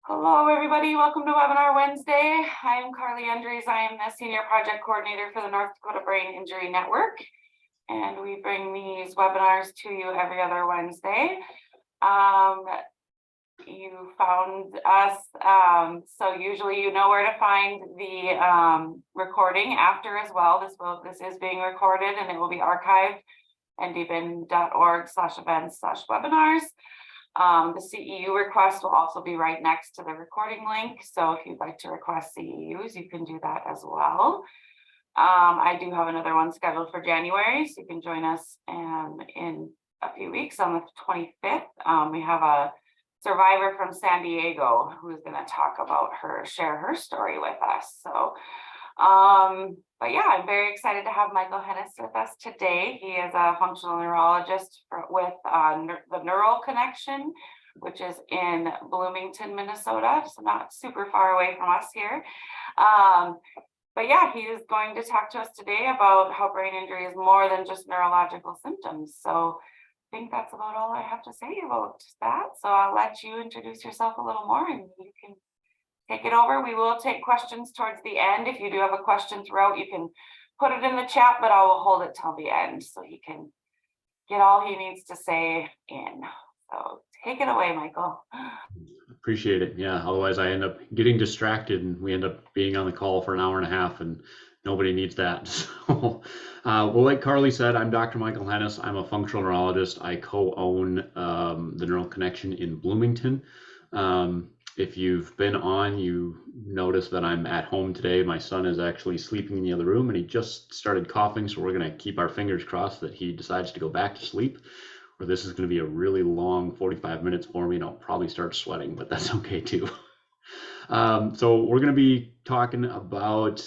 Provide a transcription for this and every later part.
Hello, everybody. Welcome to Webinar Wednesday. I am Carly Andres. I am the Senior Project Coordinator for the North Dakota Brain Injury Network, and we bring these webinars to you every other Wednesday. You found us, so usually you know where to find the recording after as well. This is being recorded and it will be archived, ndbin.org/events/webinars. The CEU request will also be right next to the recording link. So if you'd like to request CEUs, you can do that as well. I do have another one scheduled for January, so you can join us in a few weeks on the 25th. We have a survivor from San Diego who's going to share her story with us. So but yeah, I'm very excited to have Michael Hennes with us today. He is a functional neurologist with the Neural Connection, which is in Bloomington, Minnesota, so not super far away from us here. But yeah, he is going to talk to us today about how brain injury is more than just neurological symptoms. So I think that's about all I have to say about that. So I'll let you introduce yourself a little more and you can take it over. We will take questions towards the end. If you do have a question throughout, you can put it in the chat, but I will hold it till the end so he can get all he needs to say in. So take it away, Michael. Appreciate it. Yeah, otherwise I end up getting distracted and we end up being on the call for an hour and a half and nobody needs that. So, well, like Carly said, I'm Dr. Michael Hennes. I'm a functional neurologist. I co-own the Neural Connection in Bloomington. If you've been on, you notice that I'm at home today. My son is actually sleeping in the other room and he just started coughing. So we're going to keep our fingers crossed that he decides to go back to sleep, or this is going to be a really long 45 minutes for me and I'll probably start sweating, but that's okay too. So we're going to be talking about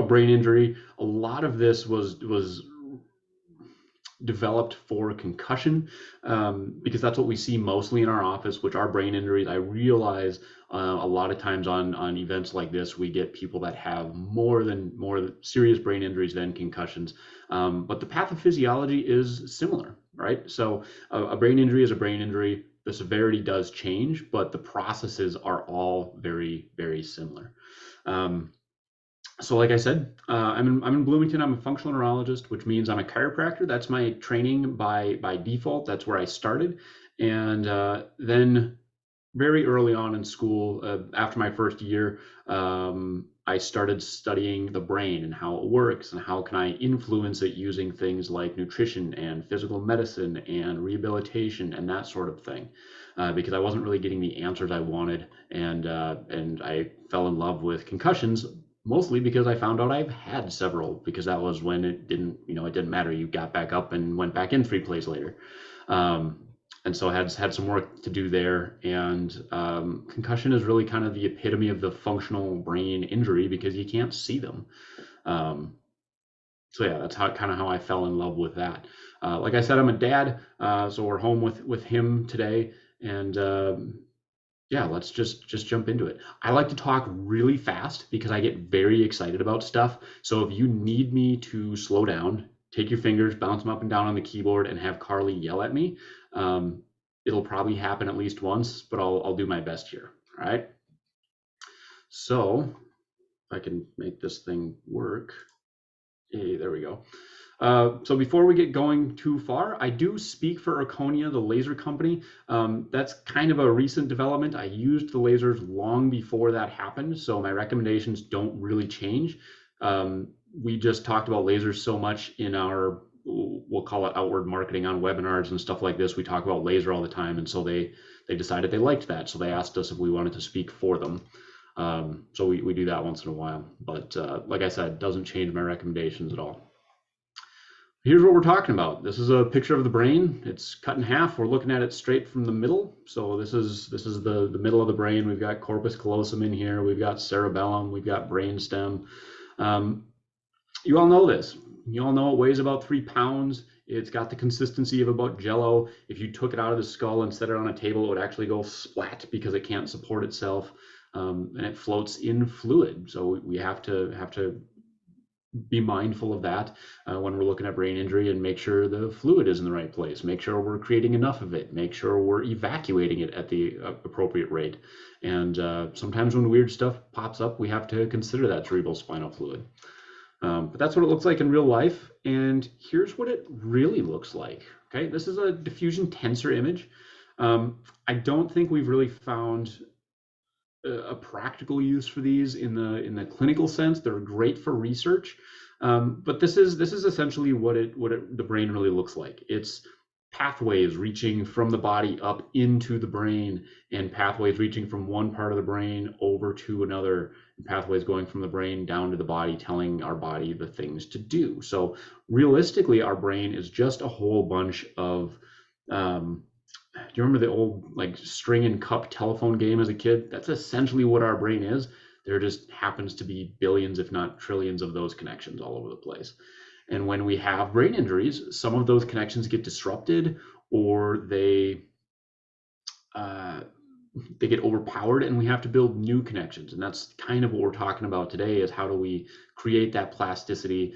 brain injury. A lot of this was developed for concussion because that's what we see mostly in our office, which are brain injuries. I realize a lot of times on events like this, we get people that have more serious brain injuries than concussions, but the pathophysiology is similar, right? So a brain injury is a brain injury. The severity does change, but the processes are all very, very similar. So like I said, I'm in Bloomington. I'm a functional neurologist, which means I'm a chiropractor. That's my training by default. That's where I started. And then very early on in school, after my first year, I started studying the brain and how it works and how can I influence it using things like nutrition and physical medicine and rehabilitation and that sort of thing. Because I wasn't really getting the answers I wanted, and I fell in love with concussions, mostly because I found out I've had several, because that was when it didn't matter. You got back up and went back in 3 plays later. And so I had some work to do there. And concussion is really kind of the epitome of the functional brain injury because you can't see them. So yeah, that's how I fell in love with that. Like I said, I'm a dad, so we're home with him today. And yeah, let's just jump into it. I like to talk really fast because I get very excited about stuff. So if you need me to slow down, take your fingers, bounce them up and down on the keyboard and have Carly yell at me. It'll probably happen at least once, but I'll do my best here. All right. So if I can make this thing work. Hey, there we go. So before we get going too far, I do speak for Erconia, the laser company. That's kind of a recent development. I used the lasers long before that happened, so my recommendations don't really change. We just talked about lasers so much in our, we'll call it outward marketing on webinars and stuff like this. We talk about laser all the time, and so they decided they liked that, so they asked us if we wanted to speak for them. So we do that once in a while, but like I said, it doesn't change my recommendations at all. Here's what we're talking about. This is a picture of the brain. It's cut in half. We're looking at it straight from the middle. So this is the middle of the brain. We've got corpus callosum in here. We've got cerebellum. We've got brainstem. You all know this. You all know it weighs about 3 pounds. It's got the consistency of about Jello. If you took it out of the skull and set it on a table, it would actually go splat because it can't support itself, and it floats in fluid. So we have to be mindful of that when we're looking at brain injury, and make sure the fluid is in the right place, make sure we're creating enough of it, make sure we're evacuating it at the appropriate rate. And sometimes when weird stuff pops up, we have to consider that cerebral spinal fluid. But that's what it looks like in real life. And here's what it really looks like. Okay, this is a diffusion tensor image. I don't think we've really found a practical use for these in the clinical sense. They're great for research, but this is essentially what the brain really looks like. It's pathways reaching from the body up into the brain, and pathways reaching from one part of the brain over to another, and pathways going from the brain down to the body, telling our body the things to do. So realistically, our brain is just a whole bunch of do you remember the old like string and cup telephone game as a kid? That's essentially what our brain is. There just happens to be billions, if not trillions, of those connections all over the place. And when we have brain injuries, some of those connections get disrupted, or they get overpowered, and we have to build new connections. And that's kind of what we're talking about today, is how do we create that plasticity.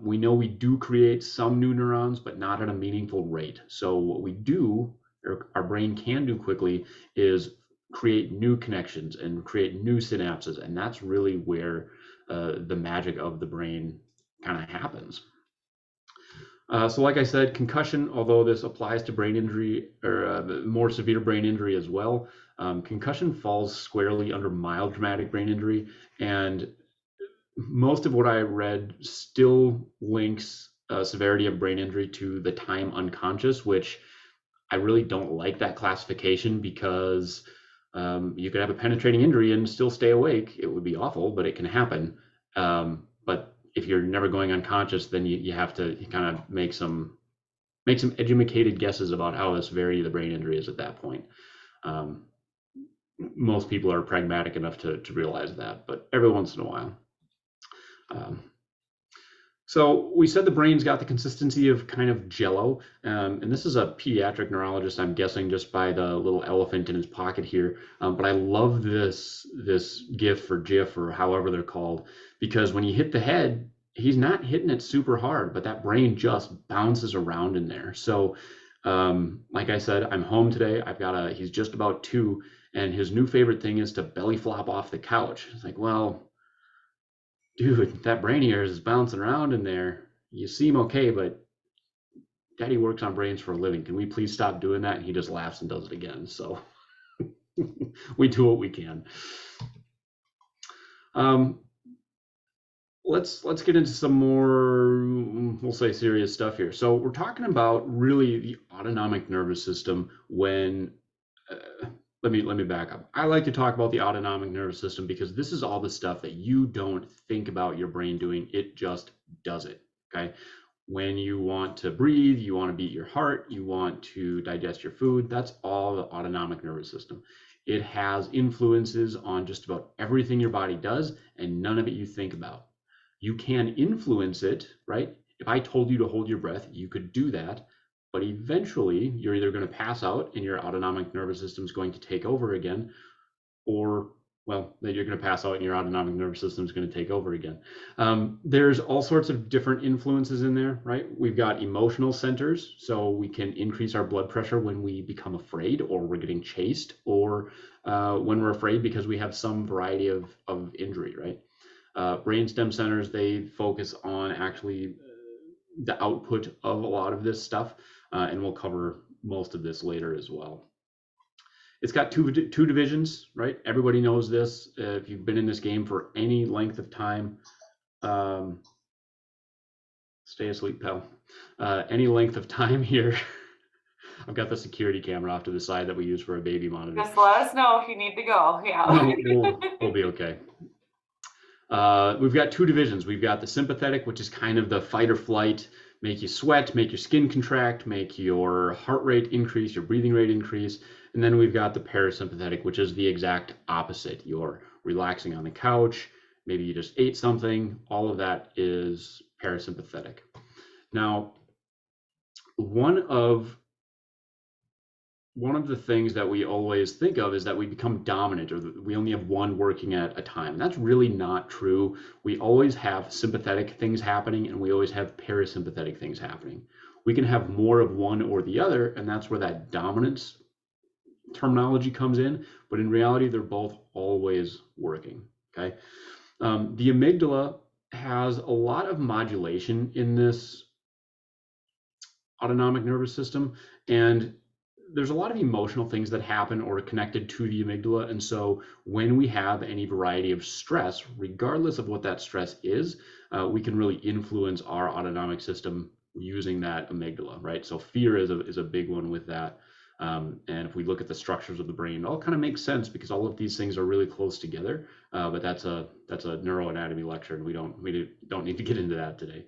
We know we do create some new neurons, but not at a meaningful rate. So what we do, or our brain can do quickly, is create new connections and create new synapses. And that's really where the magic of the brain kind of happens. So like I said, concussion, although this applies to brain injury, or more severe brain injury as well, concussion falls squarely under mild traumatic brain injury. And most of what I read still links severity of brain injury to the time unconscious, which I really don't like that classification, because you could have a penetrating injury and still stay awake. It would be awful, but it can happen. But if you're never going unconscious, then you have to kind of make some educated guesses about how the severity of the brain injury is at that point. Most people are pragmatic enough to realize that, but every once in a while. So we said the brain's got the consistency of kind of jello, and this is a pediatric neurologist, I'm guessing, just by the little elephant in his pocket here. But I love this GIF or GIF or however they're called, because when you hit the head, he's not hitting it super hard, but that brain just bounces around in there. So like I said, I'm home today. He's just about 2, and his new favorite thing is to belly flop off the couch. It's like, well, dude, that brain of yours is bouncing around in there. You seem okay, but Daddy works on brains for a living. Can we please stop doing that? And he just laughs and does it again. So we do what we can. Let's get into some more, we'll say, serious stuff here. So we're talking about really the autonomic nervous system when let me back up. I like to talk about the autonomic nervous system because this is all the stuff that you don't think about your brain doing. It just does it. Okay. When you want to breathe, you want to beat your heart, you want to digest your food, that's all the autonomic nervous system. It has influences on just about everything your body does, and none of it you think about. You can influence it, right? If I told you to hold your breath, you could do that. But eventually, you're either going to pass out and your autonomic nervous system is going to take over again, or, well, then you're going to pass out and your autonomic nervous system is going to take over again. There's all sorts of different influences in there, right? We've got emotional centers, so we can increase our blood pressure when we become afraid, or we're getting chased, or when we're afraid because we have some variety of injury, right? Brainstem centers, they focus on actually the output of a lot of this stuff, and we'll cover most of this later as well. It's got two divisions, right? Everybody knows this. If you've been in this game for any length of time, stay asleep, pal. Any length of time here. I've got the security camera off to the side that we use for a baby monitor. Just let us know if you need to go. Yeah. No, we'll be okay. We've got 2 divisions. We've got the sympathetic, which is kind of the fight or flight, make you sweat, make your skin contract, make your heart rate increase, your breathing rate increase. And then we've got the parasympathetic, which is the exact opposite. You're relaxing on the couch, maybe you just ate something. All of that is parasympathetic. Now, one of one of the things that we always think of is that we become dominant, or that we only have one working at a time. That's really not true. We always have sympathetic things happening, and we always have parasympathetic things happening. We can have more of one or the other, and that's where that dominance terminology comes in. But in reality, they're both always working. Okay. The amygdala has a lot of modulation in this autonomic nervous system, and there's a lot of emotional things that happen or are connected to the amygdala. And so when we have any variety of stress, regardless of what that stress is, we can really influence our autonomic system using that amygdala, right? So fear is a big one with that. And if we look at the structures of the brain, it all kind of makes sense because all of these things are really close together. But that's a neuroanatomy lecture, and we don't need to get into that today.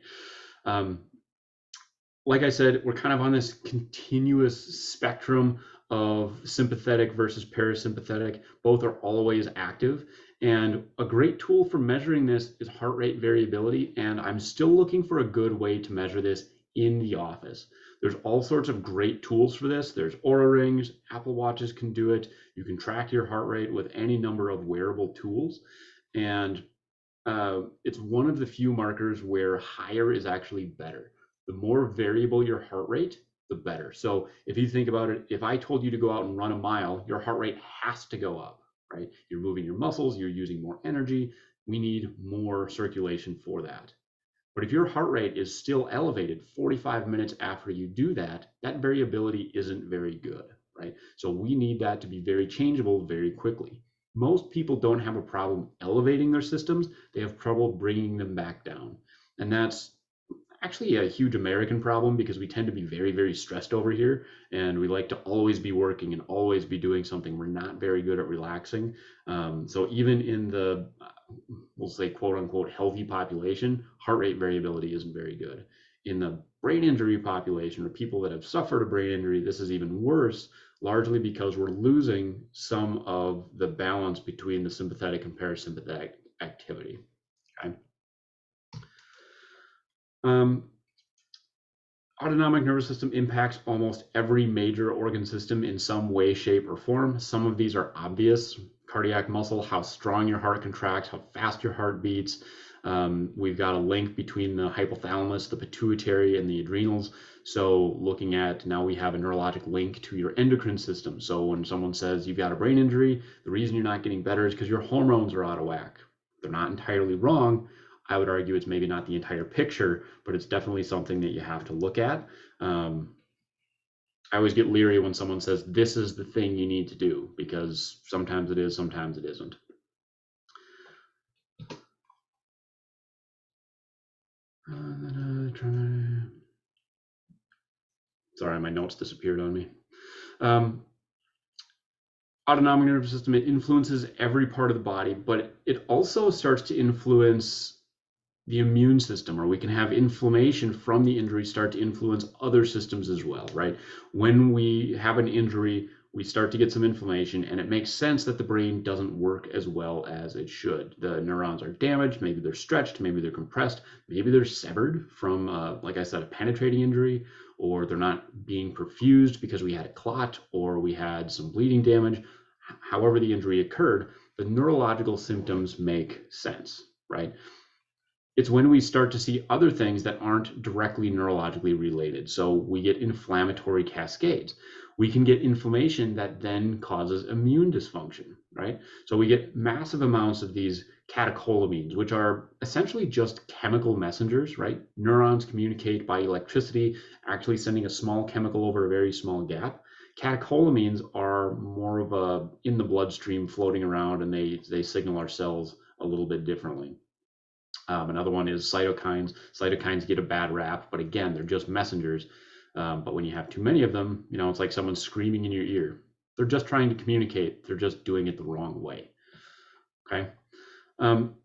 Like I said, we're kind of on this continuous spectrum of sympathetic versus parasympathetic. Both are always active. And a great tool for measuring this is heart rate variability. And I'm still looking for a good way to measure this in the office. There's all sorts of great tools for this. There's Oura rings, Apple Watches can do it. You can track your heart rate with any number of wearable tools. And it's one of the few markers where higher is actually better. The more variable your heart rate, the better. So if you think about it, if I told you to go out and run a mile, your heart rate has to go up, right? You're moving your muscles, you're using more energy. We need more circulation for that. But if your heart rate is still elevated 45 minutes after you do that, that variability isn't very good, right? So we need that to be very changeable very quickly. Most people don't have a problem elevating their systems. They have trouble bringing them back down. And that's actually a huge American problem because we tend to be very, very stressed over here, and we like to always be working and always be doing something. We're not very good at relaxing. So even in the, we'll say, quote unquote, healthy population, heart rate variability isn't very good. In the brain injury population, or people that have suffered a brain injury, this is even worse, largely because we're losing some of the balance between the sympathetic and parasympathetic activity. Okay. Autonomic nervous system impacts almost every major organ system in some way, shape, or form. Some of these are obvious. Cardiac muscle, how strong your heart contracts, how fast your heart beats. We've got a link between the hypothalamus, the pituitary, and the adrenals. So looking at, now we have a neurologic link to your endocrine system. So when someone says you've got a brain injury, the reason you're not getting better is because your hormones are out of whack. They're not entirely wrong. I would argue it's maybe not the entire picture, but it's definitely something that you have to look at. I always get leery when someone says, this is the thing you need to do, because sometimes it is, sometimes it isn't. Sorry, my notes disappeared on me. Autonomic nervous system, it influences every part of the body, but it also starts to influence the immune system, or we can have inflammation from the injury start to influence other systems as well, right? When we have an injury, we start to get some inflammation, and it makes sense that the brain doesn't work as well as it should. The neurons are damaged, maybe they're stretched, maybe they're compressed, maybe they're severed from, like I said, a penetrating injury, or they're not being perfused because we had a clot or we had some bleeding damage. However the injury occurred, the neurological symptoms make sense, right? It's when we start to see other things that aren't directly neurologically related. So we get inflammatory cascades. We can get inflammation that then causes immune dysfunction, right? So we get massive amounts of these catecholamines, which are essentially just chemical messengers, right? Neurons communicate by electricity, actually sending a small chemical over a very small gap. Catecholamines are more of a in the bloodstream floating around, and they signal our cells a little bit differently. Another one is cytokines. Cytokines get a bad rap, but again, they're just messengers. But when you have too many of them, it's like someone screaming in your ear. They're just trying to communicate. They're just doing it the wrong way. Okay.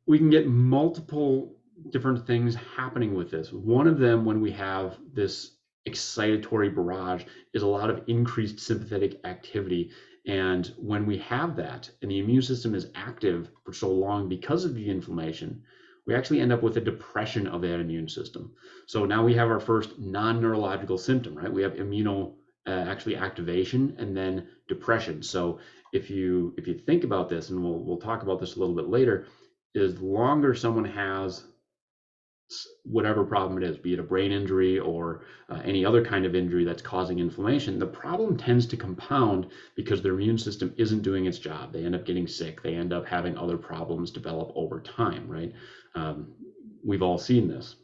We can get multiple different things happening with this. One of them, when we have this excitatory barrage, is a lot of increased sympathetic activity. And when we have that, and the immune system is active for so long because of the inflammation, we actually end up with a depression of that immune system. So now we have our first non-neurological symptom, right? We have actually activation, and then depression. So if you think about this, and we'll talk about this a little bit later, is the longer someone has whatever problem it is, be it a brain injury or any other kind of injury that's causing inflammation, the problem tends to compound because their immune system isn't doing its job. They end up getting sick. They end up having other problems develop over time, right? We've all seen this.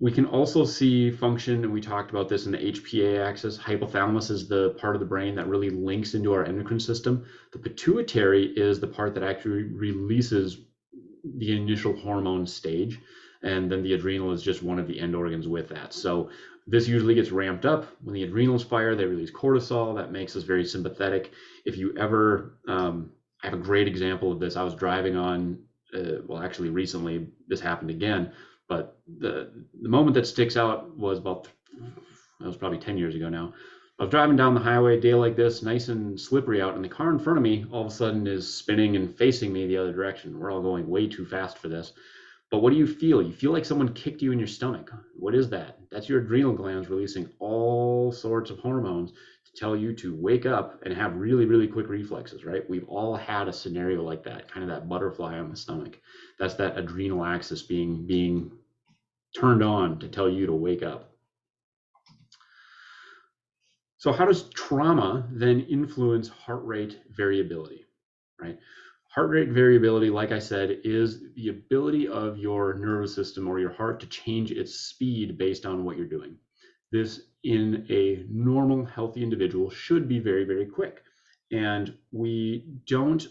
We can also see function, and we talked about this in the HPA axis. Hypothalamus is the part of the brain that really links into our endocrine system. The pituitary is the part that actually releases the initial hormone stage, and then the adrenal is just one of the end organs with that. So this usually gets ramped up when the adrenals fire. They release cortisol. That makes us very sympathetic. If you ever, I have a great example of this. I was driving on, well, actually recently this happened again, but the moment that sticks out was that was probably 10 years ago now. I was driving down the highway a day like this, nice and slippery out, and the car in front of me all of a sudden is spinning and facing me the other direction. We're all going way too fast for this. But what do you feel? You feel like someone kicked you in your stomach. What is that? That's your adrenal glands releasing all sorts of hormones to tell you to wake up and have really, really quick reflexes, right? We've all had a scenario like that, kind of that butterfly on the stomach. That's that adrenal axis being turned on to tell you to wake up. So how does trauma then influence heart rate variability, right? Heart rate variability, like I said, is the ability of your nervous system or your heart to change its speed based on what you're doing. This, in a normal, healthy individual, should be very, very quick. And we don't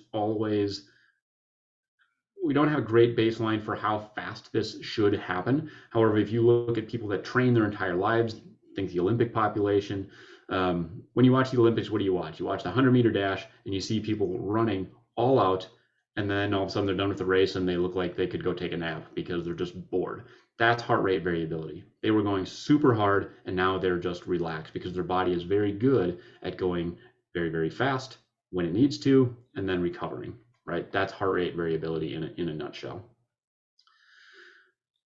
have a great baseline for how fast this should happen. However, if you look at people that train their entire lives, think the Olympic population, when you watch the Olympics, what do you watch? You watch the 100-meter dash, and you see people running all out, and then all of a sudden they're done with the race and they look like they could go take a nap because they're just bored. That's heart rate variability. They were going super hard, and now they're just relaxed because their body is very good at going very, very fast when it needs to, and then recovering, right? That's heart rate variability in a nutshell.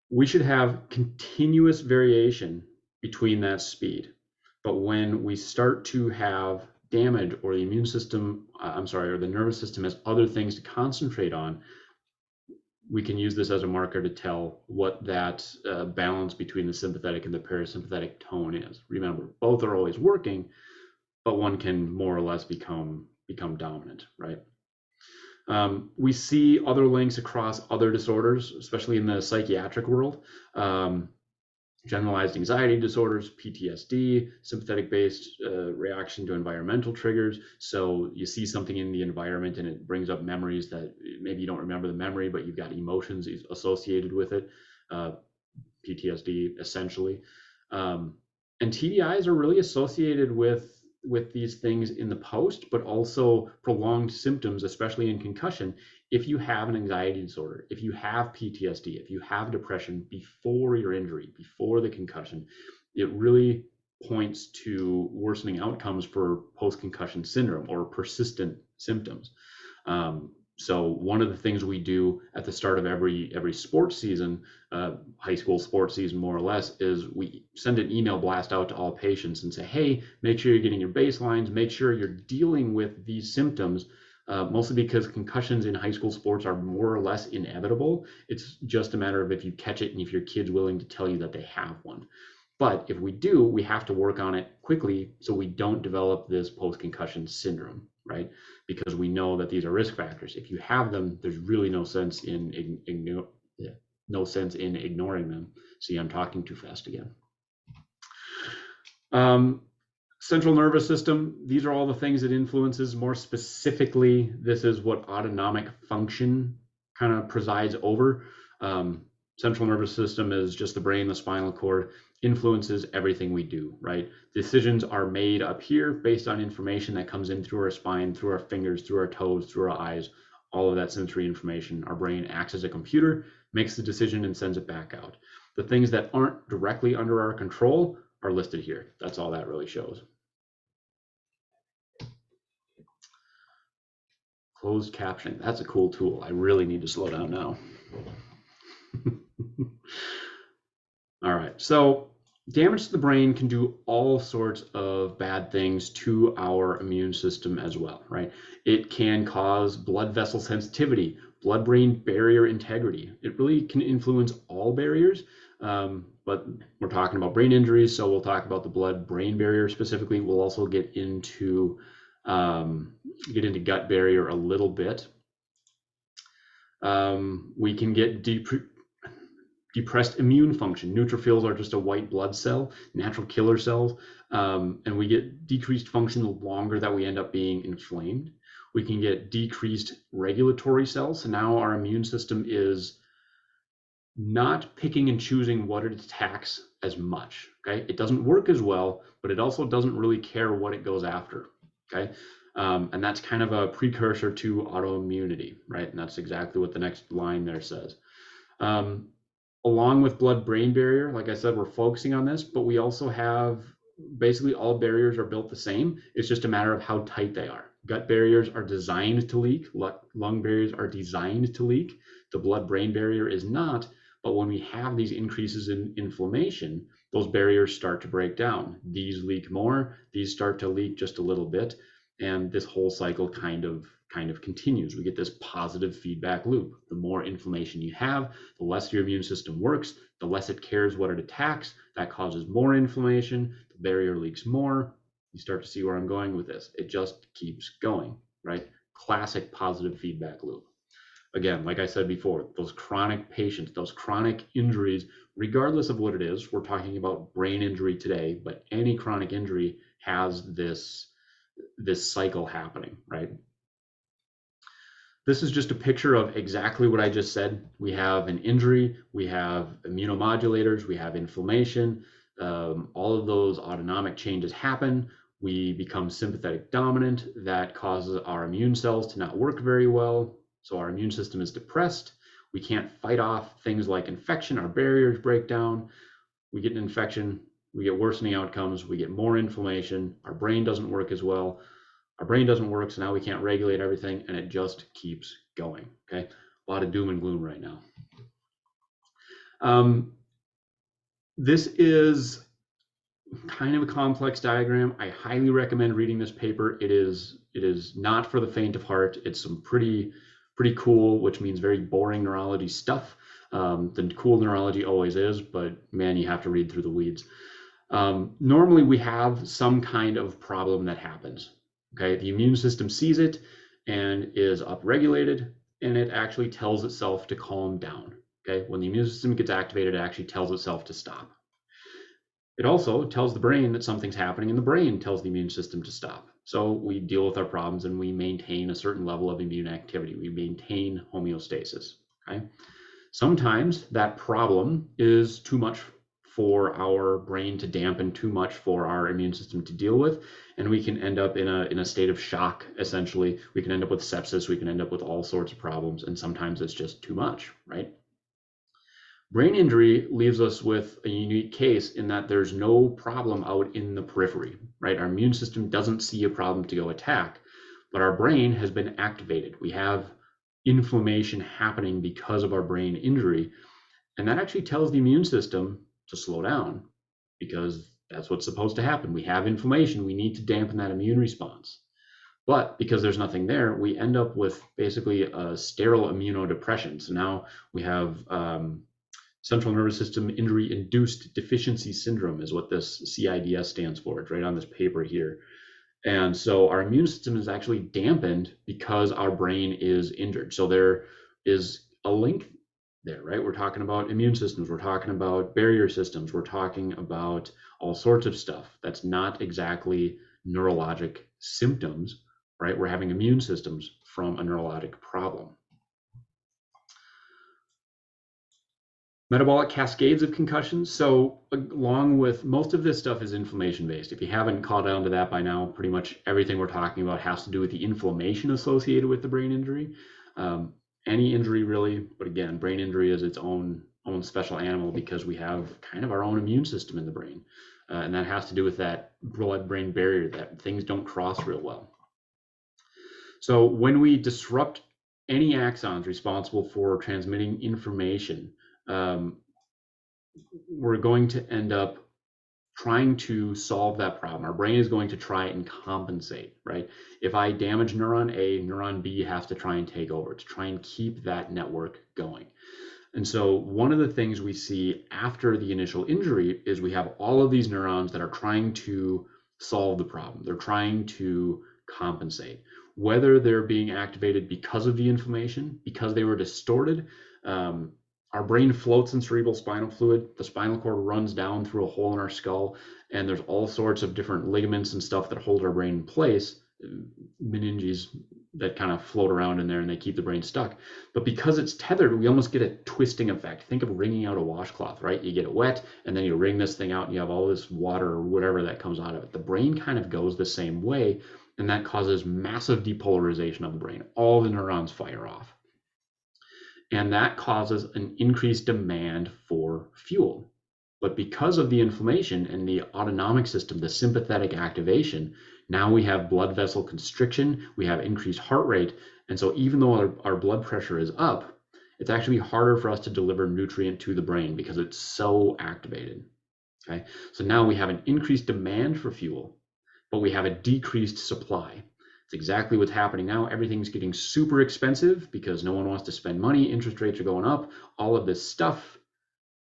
We should have continuous variation between that speed. But when we start to have damage, or the immune system, or the nervous system has other things to concentrate on, we can use this as a marker to tell what that balance between the sympathetic and the parasympathetic tone is. Remember, both are always working, but one can more or less become dominant, right? We see other links across other disorders, especially in the psychiatric world. Generalized anxiety disorders, PTSD, sympathetic-based reaction to environmental triggers. So you see something in the environment and it brings up memories that maybe you don't remember the memory, but you've got emotions associated with it. PTSD, essentially. And TBIs are really associated with these things in the post, but also prolonged symptoms, especially in concussion. If you have an anxiety disorder, if you have PTSD, if you have depression before your injury, before the concussion, it really points to worsening outcomes for post-concussion syndrome or persistent symptoms. So one of the things we do at the start of every sports season, high school sports season more or less, is we send an email blast out to all patients and say, hey, make sure you're getting your baselines, make sure you're dealing with these symptoms, mostly because concussions in high school sports are more or less inevitable. It's just a matter of if you catch it and if your kid's willing to tell you that they have one. But if we do, we have to work on it quickly so we don't develop this post-concussion syndrome, right? Because we know that these are risk factors. If you have them, there's really no sense in ignoring them. See, I'm talking too fast again. Central nervous system, these are all the things it influences. More specifically, this is what autonomic function kind of presides over. Central nervous system is just the brain, the spinal cord, influences everything we do, right? Decisions are made up here based on information that comes in through our spine, through our fingers, through our toes, through our eyes, all of that sensory information. Our brain acts as a computer, makes the decision and sends it back out. The things that aren't directly under our control are listed here. That's all that really shows. Closed captioning, that's a cool tool. I really need to slow down now. All right, so damage to the brain can do all sorts of bad things to our immune system as well, right? It can cause blood vessel sensitivity, blood-brain barrier integrity. It really can influence all barriers, but we're talking about brain injuries, so we'll talk about the blood-brain barrier specifically. We'll also get into gut barrier a little bit. We can get depressed immune function. Neutrophils are just a white blood cell, natural killer cells, and we get decreased function the longer that we end up being inflamed. We can get decreased regulatory cells. So now our immune system is not picking and choosing what it attacks as much, okay? It doesn't work as well, but it also doesn't really care what it goes after, okay? And that's kind of a precursor to autoimmunity, right? And that's exactly what the next line there says. Along with blood-brain barrier, like I said, we're focusing on this, but we also have basically all barriers are built the same. It's just a matter of how tight they are. Gut barriers are designed to leak. Lung barriers are designed to leak. The blood-brain barrier is not. But when we have these increases in inflammation, those barriers start to break down. These leak more. These start to leak just a little bit. And this whole cycle kind of continues. We get this positive feedback loop. The more inflammation you have, the less your immune system works, the less it cares what it attacks. That causes more inflammation. The barrier leaks more. You start to see where I'm going with this. It just keeps going, right? Classic positive feedback loop. Again, like I said before, those chronic patients, those chronic injuries, regardless of what it is, we're talking about brain injury today, but any chronic injury has this cycle happening, right? This is just a picture of exactly what I just said. We have an injury, we have immunomodulators, we have inflammation. All of those autonomic changes happen. We become sympathetic dominant. That causes our immune cells to not work very well. So our immune system is depressed. We can't fight off things like infection. Our barriers break down. We get an infection. We get worsening outcomes. We get more inflammation. Our brain doesn't work as well. Our brain doesn't work, so now we can't regulate everything, and it just keeps going, okay? A lot of doom and gloom right now. This is kind of a complex diagram. I highly recommend reading this paper. It is not for the faint of heart. It's some pretty cool, which means very boring neurology stuff. The cool neurology always is, but man, you have to read through the weeds. Normally we have some kind of problem that happens. Okay, the immune system sees it and is upregulated, and it actually tells itself to calm down. Okay, when the immune system gets activated, it actually tells itself to stop. It also tells the brain that something's happening, and the brain tells the immune system to stop. So we deal with our problems and we maintain a certain level of immune activity. We maintain homeostasis. Okay, sometimes that problem is too much for our brain to dampen, too much for our immune system to deal with, and we can end up in a state of shock, essentially. We can end up with sepsis, we can end up with all sorts of problems, and sometimes it's just too much, right? Brain injury leaves us with a unique case in that there's no problem out in the periphery, right? Our immune system doesn't see a problem to go attack, but our brain has been activated. We have inflammation happening because of our brain injury, and that actually tells the immune system to slow down, because that's what's supposed to happen. We have inflammation, we need to dampen that immune response. But because there's nothing there, we end up with basically a sterile immunodepression. So now we have central nervous system injury induced deficiency syndrome is what this CIDS stands for. It's right on this paper here. And so our immune system is actually dampened because our brain is injured. So there is a link there, right? We're talking about immune systems, we're talking about barrier systems, we're talking about all sorts of stuff that's not exactly neurologic symptoms, right? We're having immune systems from a neurologic problem. Metabolic cascades of concussions. So along with most of this stuff is inflammation based. If you haven't caught on to that by now, pretty much everything we're talking about has to do with the inflammation associated with the brain injury. Any injury really, but again, brain injury is its own special animal because we have kind of our own immune system in the brain. And that has to do with that blood-brain barrier, that things don't cross real well. So when we disrupt any axons responsible for transmitting information, we're going to end up trying to solve that problem. Our brain is going to try and compensate, right? If I damage neuron A, neuron B has to try and take over to try and keep that network going. And so one of the things we see after the initial injury is we have all of these neurons that are trying to solve the problem. They're trying to compensate, whether they're being activated because of the inflammation, because they were distorted. Our brain floats in cerebral spinal fluid. The spinal cord runs down through a hole in our skull, and there's all sorts of different ligaments and stuff that hold our brain in place, meninges that kind of float around in there and they keep the brain stuck. But because it's tethered, we almost get a twisting effect. Think of wringing out a washcloth, right? You get it wet and then you wring this thing out and you have all this water or whatever that comes out of it. The brain kind of goes the same way, and that causes massive depolarization of the brain. All the neurons fire off. And that causes an increased demand for fuel. But because of the inflammation and the autonomic system, the sympathetic activation, now we have blood vessel constriction, we have increased heart rate. And so even though our blood pressure is up, it's actually harder for us to deliver nutrient to the brain because it's so activated. Okay, so now we have an increased demand for fuel, but we have a decreased supply. It's exactly what's happening now. Everything's getting super expensive because no one wants to spend money. Interest rates are going up, all of this stuff.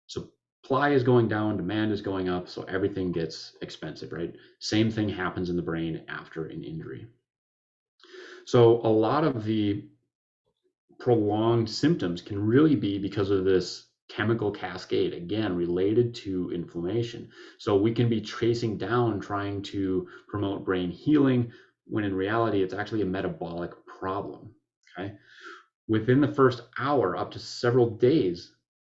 Supply is going down, demand is going up, so everything gets expensive, right? Same thing happens in the brain after an injury. So a lot of the prolonged symptoms can really be because of this chemical cascade, again, related to inflammation. So we can be tracing down, trying to promote brain healing, when in reality, it's actually a metabolic problem, okay? Within the first hour, up to several days,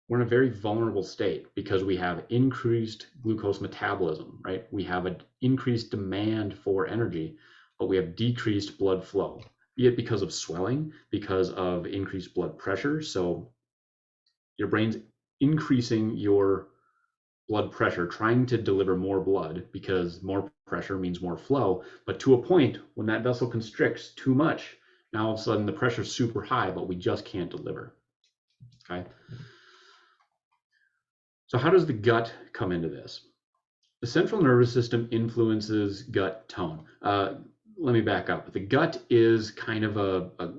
we're in a very vulnerable state because we have increased glucose metabolism, right? We have an increased demand for energy, but we have decreased blood flow, be it because of swelling, because of increased blood pressure. So your brain's increasing your blood pressure, trying to deliver more blood because more pressure means more flow. But to a point, when that vessel constricts too much, now all of a sudden the pressure's super high, but we just can't deliver, okay? So how does the gut come into this? The central nervous system influences gut tone. Let me back up. The gut is kind of a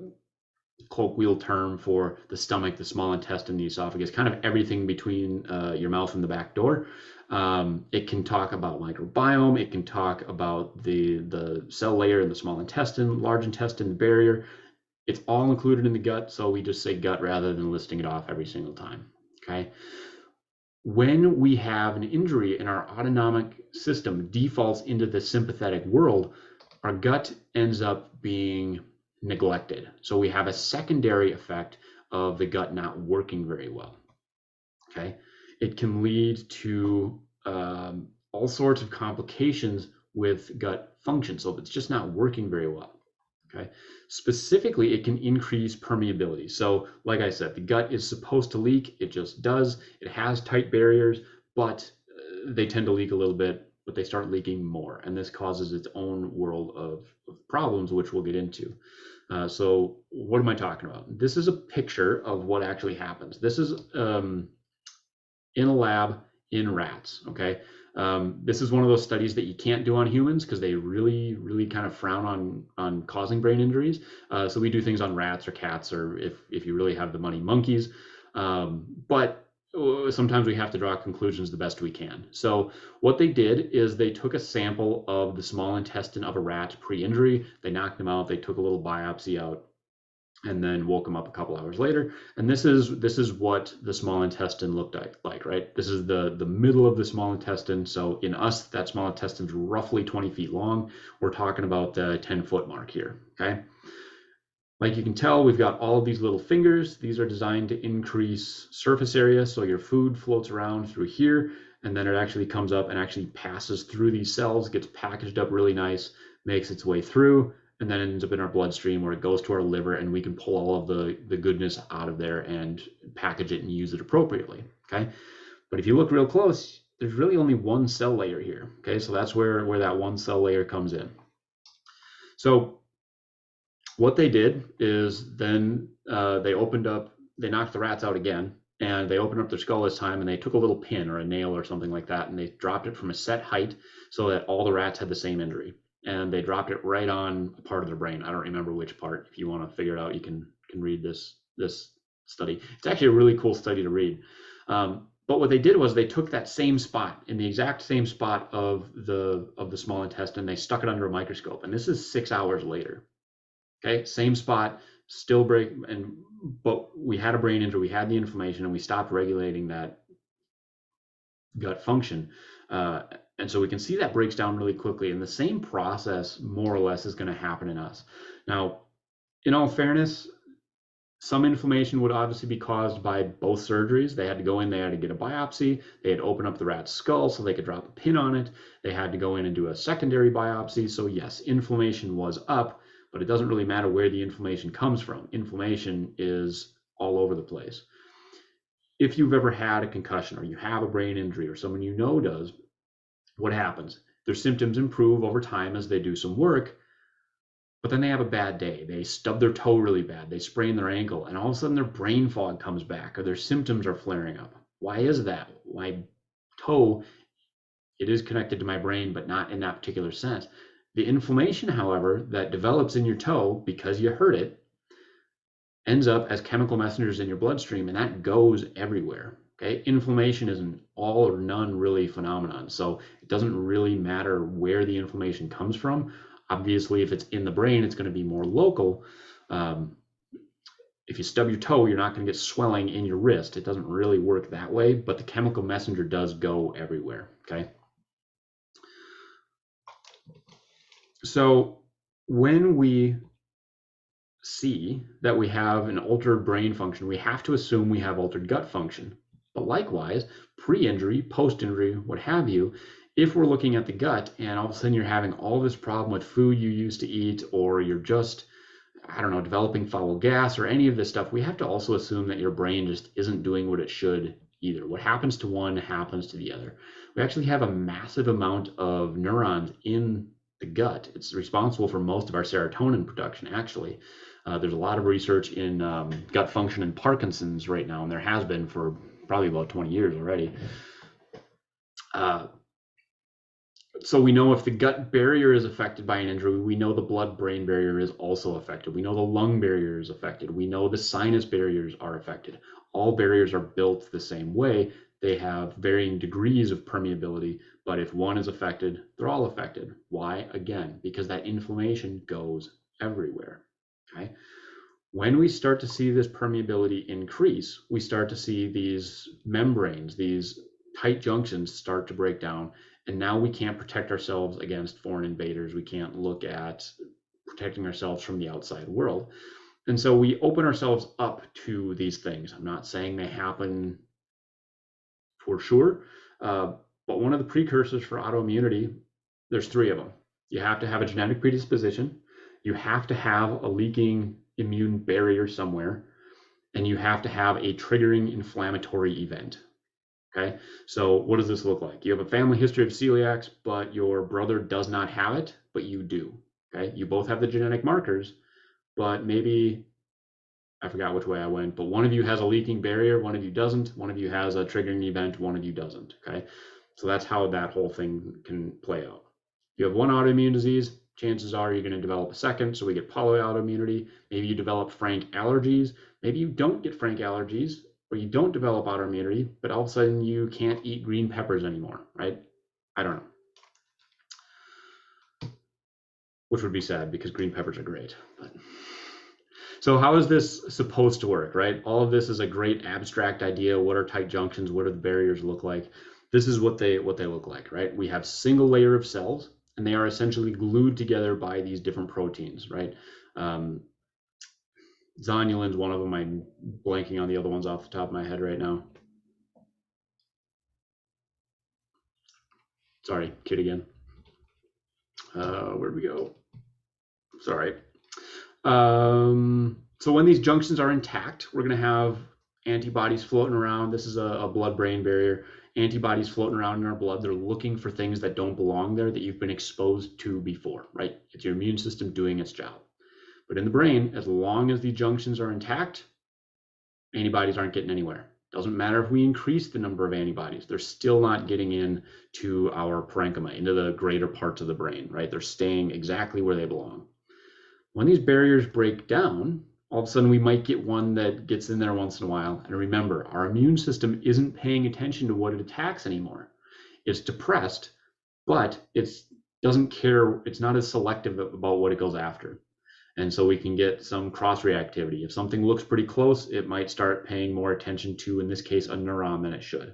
colloquial term for the stomach, the small intestine, the esophagus, kind of everything between your mouth and the back door. It can talk about microbiome. It can talk about the cell layer in the small intestine, large intestine, the barrier. It's all included in the gut, so we just say gut rather than listing it off every single time, okay? When we have an injury and our autonomic system defaults into the sympathetic world, our gut ends up being neglected. So we have a secondary effect of the gut not working very well, okay? It can lead to all sorts of complications with gut function. So if it's just not working very well, okay? Specifically, it can increase permeability. So like I said, the gut is supposed to leak. It just does. It has tight barriers, but they tend to leak a little bit, but they start leaking more. And this causes its own world of problems, which we'll get into. So what am I talking about? This is a picture of what actually happens. This is in a lab in rats, okay? This is one of those studies that you can't do on humans because they really, really kind of frown on causing brain injuries. So we do things on rats or cats, or if you really have the money, monkeys. But sometimes we have to draw conclusions the best we can. So what they did is they took a sample of the small intestine of a rat pre-injury. They knocked them out. They took a little biopsy out, and then woke them up a couple hours later. And this is what the small intestine looked like, right? This is the middle of the small intestine. So in us, that small intestine is roughly 20 feet long. We're talking about the 10-foot mark here, okay? Like you can tell, we've got all of these little fingers. These are designed to increase surface area. So your food floats around through here, and then it actually comes up and actually passes through these cells, gets packaged up really nice, makes its way through, and then ends up in our bloodstream where it goes to our liver, and we can pull all of the goodness out of there and package it and use it appropriately, okay? But if you look real close, there's really only one cell layer here, okay? So that's where that one cell layer comes in. So what they did is then they knocked the rats out again, and they opened up their skull this time, and they took a little pin or a nail or something like that, and they dropped it from a set height so that all the rats had the same injury. And they dropped it right on a part of their brain. I don't remember which part. If you want to figure it out, you can read this study. It's actually a really cool study to read. But what they did was they took that same spot, in the exact same spot of the small intestine, they stuck it under a microscope, and this is 6 hours later. Okay, same spot, still but we had a brain injury, we had the inflammation, and we stopped regulating that gut function. And so we can see that breaks down really quickly, and the same process more or less is going to happen in us. Now, in all fairness, some inflammation would obviously be caused by both surgeries. They had to go in, they had to get a biopsy, they had to open up the rat's skull so they could drop a pin on it, they had to go in and do a secondary biopsy. So yes, inflammation was up, but it doesn't really matter where the inflammation comes from. Inflammation is all over the place. If you've ever had a concussion, or you have a brain injury, or someone you know does, what happens? Their symptoms improve over time as they do some work, but then they have a bad day. They stub their toe really bad, they sprain their ankle, and all of a sudden their brain fog comes back, or their symptoms are flaring up. Why is that? My toe, it is connected to my brain, but not in that particular sense. The inflammation, however, that develops in your toe because you hurt it, ends up as chemical messengers in your bloodstream, and that goes everywhere. Okay, inflammation is an all or none really phenomenon, so it doesn't really matter where the inflammation comes from. Obviously, if it's in the brain, it's going to be more local. If you stub your toe, you're not going to get swelling in your wrist. It doesn't really work that way, but the chemical messenger does go everywhere. Okay. So when we see that we have an altered brain function, we have to assume we have altered gut function. But likewise, pre-injury, post-injury, what have you, if we're looking at the gut and all of a sudden you're having all this problem with food you used to eat, or you're just, I don't know, developing foul gas or any of this stuff, we have to also assume that your brain just isn't doing what it should either. What happens to one happens to the other. We actually have a massive amount of neurons in the gut. It's responsible for most of our serotonin production, actually. There's a lot of research in gut function in Parkinson's right now, and there has been for probably about 20 years already. So we know if the gut barrier is affected by an injury, we know the blood-brain barrier is also affected. We know the lung barrier is affected. We know the sinus barriers are affected. All barriers are built the same way. They have varying degrees of permeability, but if one is affected, they're all affected. Why? Again, because that inflammation goes everywhere. Okay. When we start to see this permeability increase, we start to see these membranes, these tight junctions start to break down. And now we can't protect ourselves against foreign invaders. We can't look at protecting ourselves from the outside world. And so we open ourselves up to these things. I'm not saying they happen for sure, but one of the precursors for autoimmunity, there's 3 of them. You have to have a genetic predisposition, you have to have a leaking immune barrier somewhere, and you have to have a triggering inflammatory event. Okay, so what does this look like? You have a family history of celiacs, but your brother does not have it, but you do. Okay, you both have the genetic markers, but maybe, I forgot which way I went, but one of you has a leaking barrier, one of you doesn't, one of you has a triggering event, one of you doesn't. Okay, so that's how that whole thing can play out. You have one autoimmune disease, chances are you're going to develop a second, so we get polyautoimmunity. Maybe you develop frank allergies, maybe you don't get frank allergies, or you don't develop autoimmunity, but all of a sudden you can't eat green peppers anymore, right? I don't know. Which would be sad because green peppers are great. But... So how is this supposed to work, right? All of this is a great abstract idea. What are tight junctions? What do the barriers look like? This is what they look like, right? We have single layer of cells, and they are essentially glued together by these different proteins, right? Zonulin's one of them. I'm blanking on the other ones off the top of my head right now. Sorry, kid again. Where'd we go? Sorry. So when these junctions are intact, we're going to have antibodies floating around. This is a blood-brain barrier. Antibodies floating around in our blood. They're looking for things that don't belong there that you've been exposed to before, right? It's your immune system doing its job. But in the brain, as long as the junctions are intact, antibodies aren't getting anywhere. Doesn't matter if we increase the number of antibodies, they're still not getting in to our parenchyma, into the greater parts of the brain, right? They're staying exactly where they belong. When these barriers break down, all of a sudden we might get one that gets in there once in a while. And remember, our immune system isn't paying attention to what it attacks anymore. It's depressed, but it doesn't care. It's not as selective about what it goes after. And so we can get some cross reactivity. If something looks pretty close, it might start paying more attention to, in this case, a neuron than it should.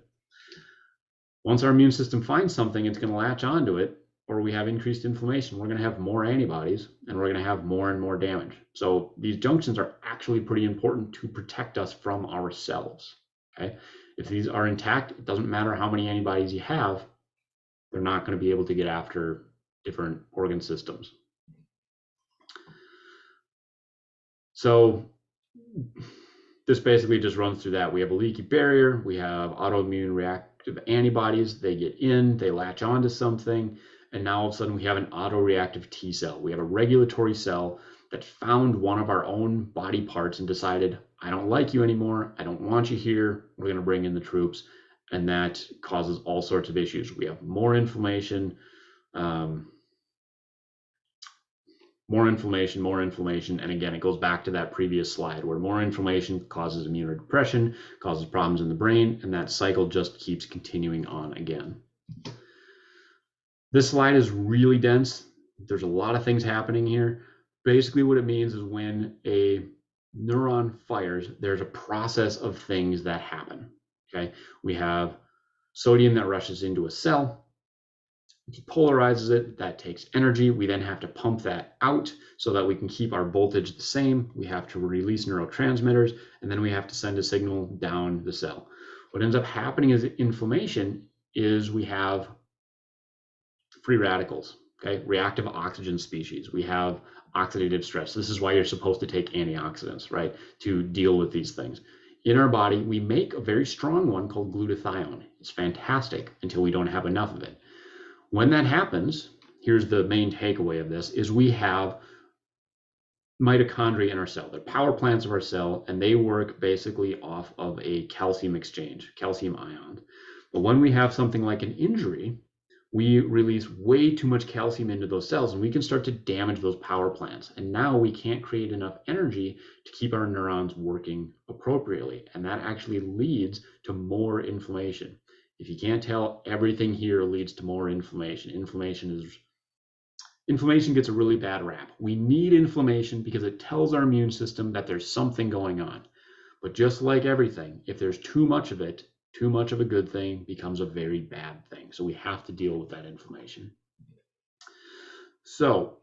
Once our immune system finds something, it's going to latch onto it, or we have increased inflammation. We're going to have more antibodies, and we're going to have more and more damage. So these junctions are actually pretty important to protect us from ourselves. Okay? If these are intact, it doesn't matter how many antibodies you have, they're not going to be able to get after different organ systems. So this basically just runs through that. We have a leaky barrier, we have autoimmune reactive antibodies, they get in, they latch onto something, and now all of a sudden we have an autoreactive T cell. We have a regulatory cell that found one of our own body parts and decided, I don't like you anymore, I don't want you here, we're going to bring in the troops, and that causes all sorts of issues. We have more inflammation, more inflammation, and again, it goes back to that previous slide where more inflammation causes immunodepression, causes problems in the brain, and that cycle just keeps continuing on again. This slide is really dense. There's a lot of things happening here. Basically what it means is when a neuron fires, there's a process of things that happen, okay? We have sodium that rushes into a cell, polarizes it, that takes energy. We then have to pump that out so that we can keep our voltage the same. We have to release neurotransmitters, and then we have to send a signal down the cell. What ends up happening is inflammation is we have free radicals, okay? Reactive oxygen species. We have oxidative stress. This is why you're supposed to take antioxidants, right? To deal with these things. In our body, we make a very strong one called glutathione. It's fantastic until we don't have enough of it. When that happens, here's the main takeaway of this, is we have mitochondria in our cell. They're power plants of our cell, and they work basically off of a calcium exchange, calcium ions. But when we have something like an injury, we release way too much calcium into those cells, and we can start to damage those power plants. And now we can't create enough energy to keep our neurons working appropriately. And that actually leads to more inflammation. If you can't tell, everything here leads to more inflammation. Inflammation gets a really bad rap. We need inflammation because it tells our immune system that there's something going on. But just like everything, if there's too much of it, too much of a good thing becomes a very bad thing. So we have to deal with that inflammation. So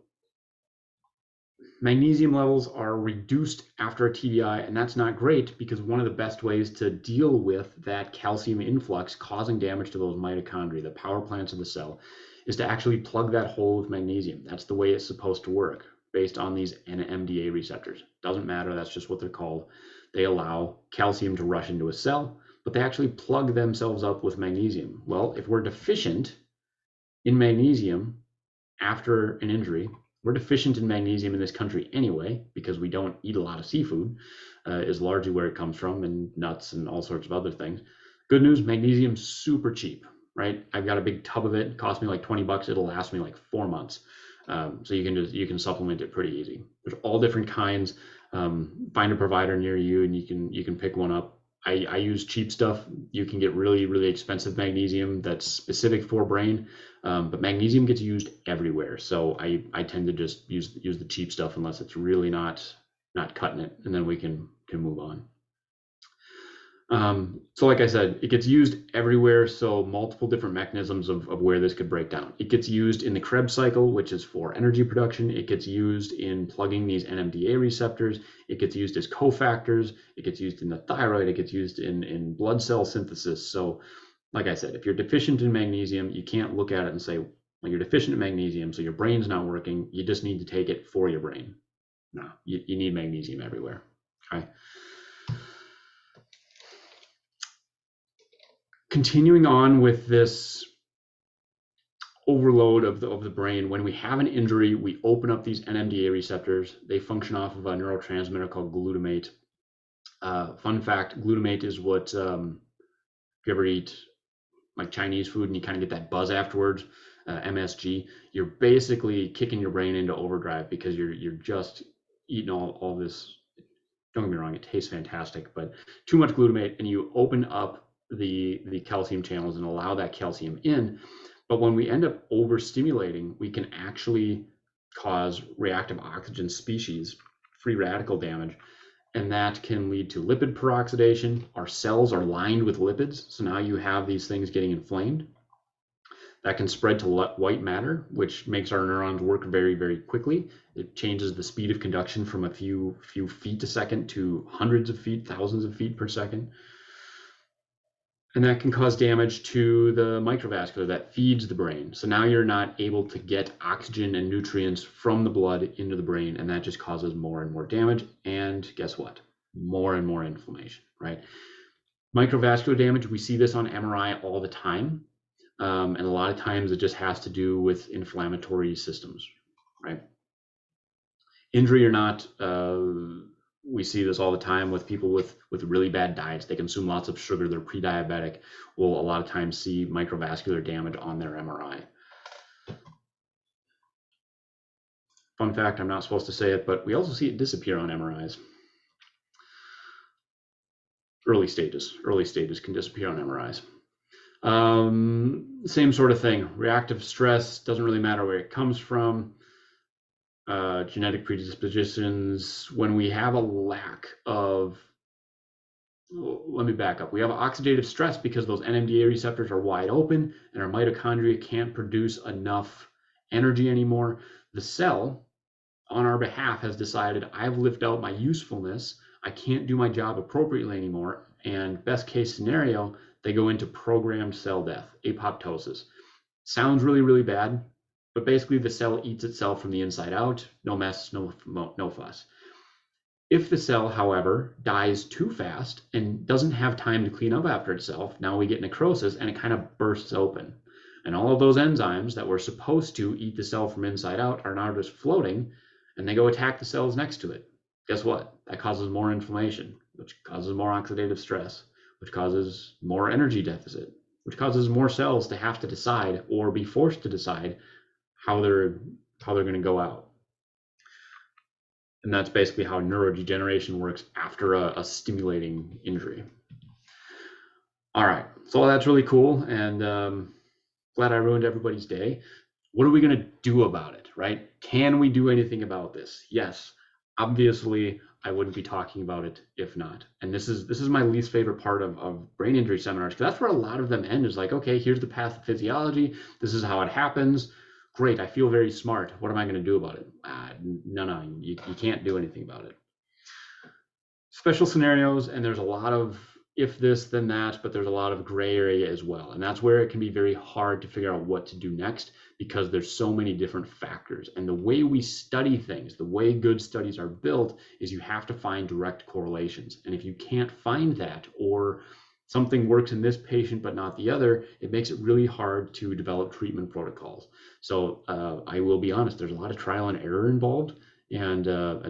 magnesium levels are reduced after a TBI, and that's not great because one of the best ways to deal with that calcium influx causing damage to those mitochondria, the power plants of the cell, is to actually plug that hole with magnesium. That's the way it's supposed to work based on these NMDA receptors. Doesn't matter, that's just what they're called. They allow calcium to rush into a cell, but they actually plug themselves up with magnesium. Well, if we're deficient in magnesium after an injury, we're deficient in magnesium in this country anyway, because we don't eat a lot of seafood, is largely where it comes from, and nuts and all sorts of other things. Good news, magnesium's super cheap, right? I've got a big tub of it. It cost me like 20 bucks. It'll last me like 4 months. So you can supplement it pretty easy. There's all different kinds. Find a provider near you, and you can pick one up. I use cheap stuff. You can get really, really expensive magnesium that's specific for brain, but magnesium gets used everywhere. So I tend to just use the cheap stuff unless it's really not cutting it, and then we can move on. So like I said, it gets used everywhere. So multiple different mechanisms of where this could break down. It gets used in the Krebs cycle, which is for energy production. It gets used in plugging these NMDA receptors. It gets used as cofactors. It gets used in the thyroid. It gets used in blood cell synthesis. So like I said, if you're deficient in magnesium, you can't look at it and say, well, you're deficient in magnesium, so your brain's not working. You just need to take it for your brain. No, you need magnesium everywhere, okay? Continuing on with this overload of the brain, when we have an injury, we open up these NMDA receptors. They function off of a neurotransmitter called glutamate. Fun fact, glutamate is what, if you ever eat like Chinese food and you kind of get that buzz afterwards, MSG, you're basically kicking your brain into overdrive because you're just eating all this. Don't get me wrong, it tastes fantastic, but too much glutamate and you open up the calcium channels and allow that calcium in. But when we end up overstimulating, we can actually cause reactive oxygen species, free radical damage, and that can lead to lipid peroxidation. Our cells are lined with lipids, so now you have these things getting inflamed. That can spread to white matter, which makes our neurons work very, very quickly. It changes the speed of conduction from a few feet a second to hundreds of feet, thousands of feet per second. And that can cause damage to the microvascular that feeds the brain. So now you're not able to get oxygen and nutrients from the blood into the brain, and that just causes more and more damage. And guess what? More and more inflammation, right? Microvascular damage, we see this on MRI all the time. And a lot of times it just has to do with inflammatory systems, right? Injury or not, we see this all the time with people with really bad diets. They consume lots of sugar, they're pre-diabetic. We'll a lot of times see microvascular damage on their MRI. Fun fact, I'm not supposed to say it, but we also see it disappear on MRIs. Early stages can disappear on MRIs. Same sort of thing. Reactive stress, doesn't really matter where it comes from. Genetic predispositions. When we have a lack of, let me back up. We have oxidative stress because those NMDA receptors are wide open and our mitochondria can't produce enough energy anymore. The cell on our behalf has decided, I've lived out my usefulness. I can't do my job appropriately anymore. And best case scenario, they go into programmed cell death, apoptosis. Sounds really, really bad, but basically the cell eats itself from the inside out. No mess, no fuss. If the cell, however, dies too fast and doesn't have time to clean up after itself, now we get necrosis and it kind of bursts open. And all of those enzymes that were supposed to eat the cell from inside out are now just floating, and they go attack the cells next to it. Guess what? That causes more inflammation, which causes more oxidative stress, which causes more energy deficit, which causes more cells to have to decide or be forced to decide how they're going to go out. And that's basically how neurodegeneration works after a stimulating injury. All right, so that's really cool, and glad I ruined everybody's day. What are we going to do about it, right? Can we do anything about this? Yes. Obviously, I wouldn't be talking about it if not. And this is my least favorite part of brain injury seminars, because that's where a lot of them end, is like, okay, here's the pathophysiology. This is how it happens. Great, I feel very smart. What am I going to do about it? No, you can't do anything about it. Special scenarios, and there's a lot of if this, then that, but there's a lot of gray area as well. And that's where it can be very hard to figure out what to do next, because there's so many different factors. And the way we study things, the way good studies are built, is you have to find direct correlations. And if you can't find that, or something works in this patient but not the other, it makes it really hard to develop treatment protocols. So I will be honest, there's a lot of trial and error involved, and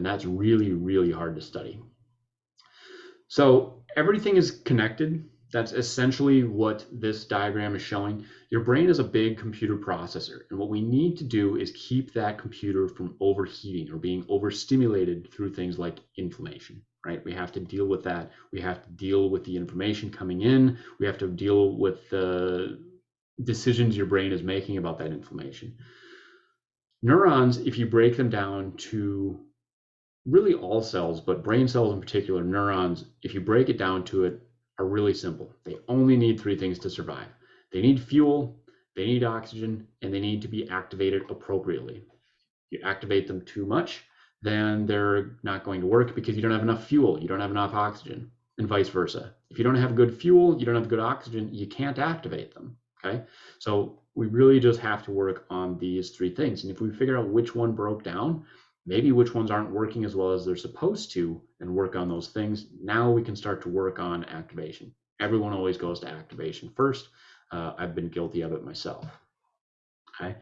that's really, really hard to study. So everything is connected. That's essentially what this diagram is showing. Your brain is a big computer processor, and what we need to do is keep that computer from overheating or being overstimulated through things like inflammation, right? We have to deal with that. We have to deal with the information coming in. We have to deal with the decisions your brain is making about that inflammation. Neurons, if you break them down to really all cells, but brain cells in particular, neurons, if you break it down to it, are really simple. They only need three things to survive. They need fuel, they need oxygen, and they need to be activated appropriately. If you activate them too much, then they're not going to work because you don't have enough fuel, you don't have enough oxygen, and vice versa. If you don't have good fuel, you don't have good oxygen, you can't activate them, okay? So we really just have to work on these three things. And if we figure out which one broke down, maybe which ones aren't working as well as they're supposed to, and work on those things, now we can start to work on activation. Everyone always goes to activation first. I've been guilty of it myself. Okay,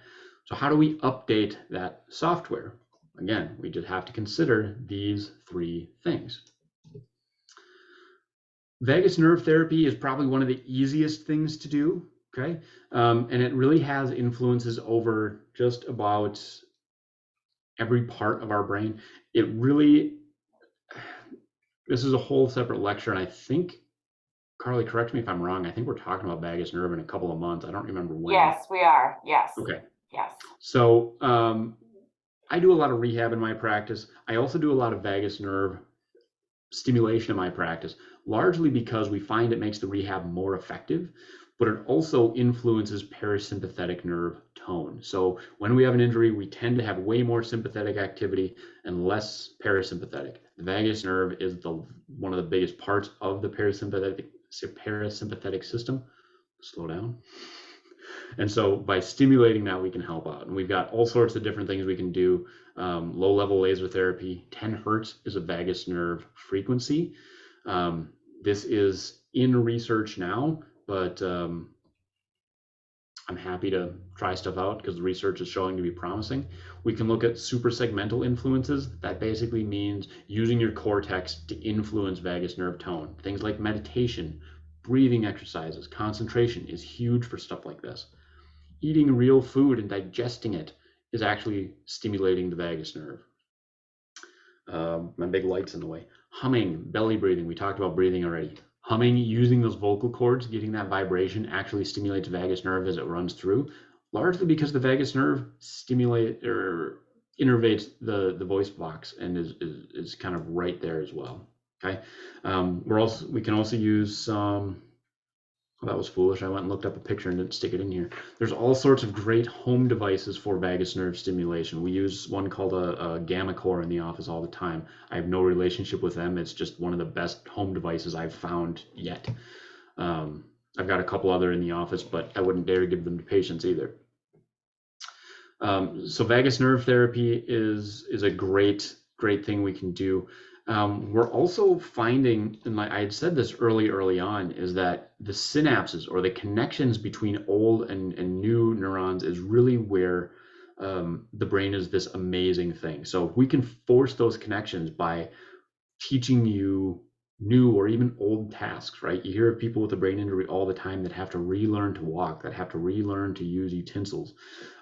so how do we update that software? Again, we just have to consider these three things. Vagus nerve therapy is probably one of the easiest things to do, okay? And it really has influences over just about every part of our brain. It really, this is a whole separate lecture, and I think, Carly, correct me if I'm wrong, I think we're talking about vagus nerve in a couple of months. I don't remember when. Yes, we are. Yes. Okay. Yes. So I do a lot of rehab in my practice. I also do a lot of vagus nerve stimulation in my practice, largely because we find it makes the rehab more effective, but it also influences parasympathetic nerve tone. So when we have an injury, we tend to have way more sympathetic activity and less parasympathetic. The vagus nerve is one of the biggest parts of the parasympathetic system. Slow down. And so by stimulating that, we can help out. And we've got all sorts of different things we can do. Low-level laser therapy, 10 hertz is a vagus nerve frequency. This is in research now, but I'm happy to try stuff out because the research is showing to be promising. We can look at suprasegmental influences. That basically means using your cortex to influence vagus nerve tone. Things like meditation, breathing exercises, concentration is huge for stuff like this. Eating real food and digesting it is actually stimulating the vagus nerve. My big light's in the way. Humming, belly breathing, we talked about breathing already. Humming, using those vocal cords, getting that vibration actually stimulates vagus nerve as it runs through, largely because the vagus nerve stimulates or innervates the voice box and is kind of right there as well. Okay, we can also use some. Well, that was foolish. I went and looked up a picture and didn't stick it in here. There's all sorts of great home devices for vagus nerve stimulation. We use one called a gamma core in the office all the time. I have no relationship with them. It's just one of the best home devices I've found yet. I've got a couple other in the office, but I wouldn't dare give them to patients either. So vagus nerve therapy is a great thing we can do. We're also finding, and I had said this early on, is that the synapses or the connections between old and new neurons is really where the brain is this amazing thing. So if we can force those connections by teaching you new or even old tasks, right? You hear of people with a brain injury all the time that have to relearn to walk, that have to relearn to use utensils,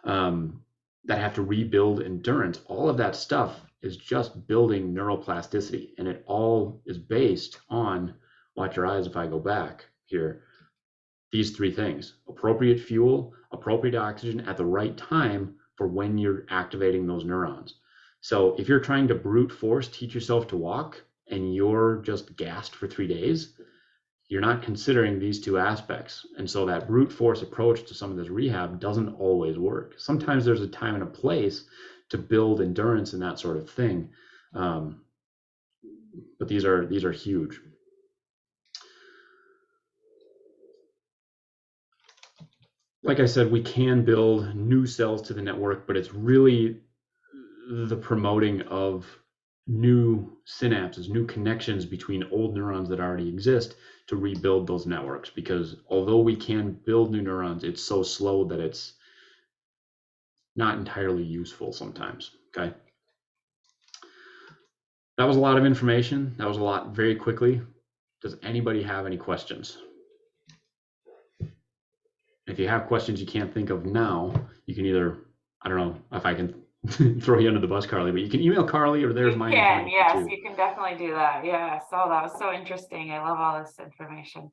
that have to rebuild endurance. All of that stuff is just building neuroplasticity, and it all is based on, watch your eyes if I go back here, these three things: appropriate fuel, appropriate oxygen at the right time for when you're activating those neurons. So if you're trying to brute force teach yourself to walk and you're just gassed for 3 days, you're not considering these two aspects. And so that brute force approach to some of this rehab doesn't always work. Sometimes there's a time and a place to build endurance and that sort of thing. But these are huge. Like I said, we can build new cells to the network, but it's really the promoting of new synapses, new connections between old neurons that already exist to rebuild those networks. Because although we can build new neurons, it's so slow that it's not entirely useful sometimes. Okay. That was a lot of information. That was a lot very quickly. Does anybody have any questions? If you have questions you can't think of now, you can either, I don't know if I can throw you under the bus, Carly, but you can email Carly, or there's my information. Yes, too. you can definitely do that. Yeah, so that was so interesting. I love all this information.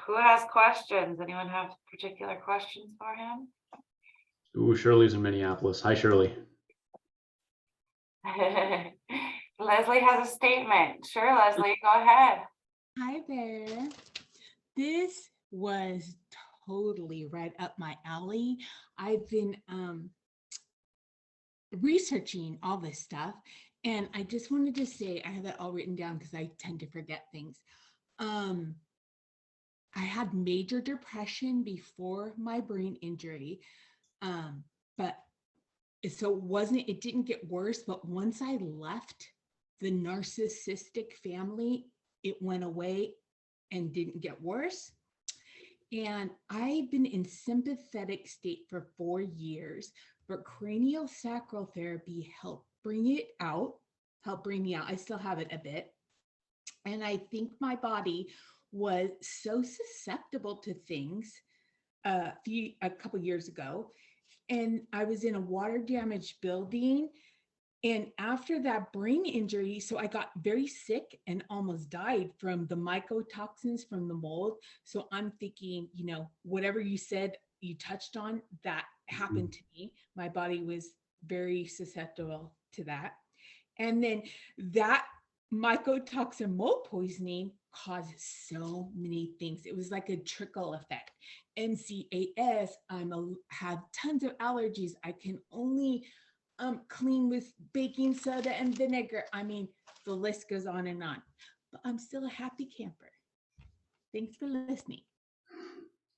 Who has questions? Anyone have particular questions for him? Ooh, Shirley's in Minneapolis. Hi, Shirley. Leslie has a statement. Sure, Leslie, go ahead. Hi there. This was totally right up my alley. I've been researching all this stuff, and I just wanted to say, I have that all written down because I tend to forget things. I had major depression before my brain injury, but so it didn't get worse, but once I left the narcissistic family, it went away and didn't get worse. And I've been in sympathetic state for 4 years, but craniosacral therapy helped bring me out. I still have it a bit. And I think my body was so susceptible to things a couple years ago. And I was in a water damaged building. And after that brain injury, so I got very sick and almost died from the mycotoxins from the mold. So I'm thinking, whatever you said, you touched on, that happened to me. My body was very susceptible to that. And then that mycotoxin mold poisoning caused so many things. It was like a trickle effect. NCAS, have tons of allergies. I can only clean with baking soda and vinegar. I mean, the list goes on and on. But I'm still a happy camper. Thanks for listening.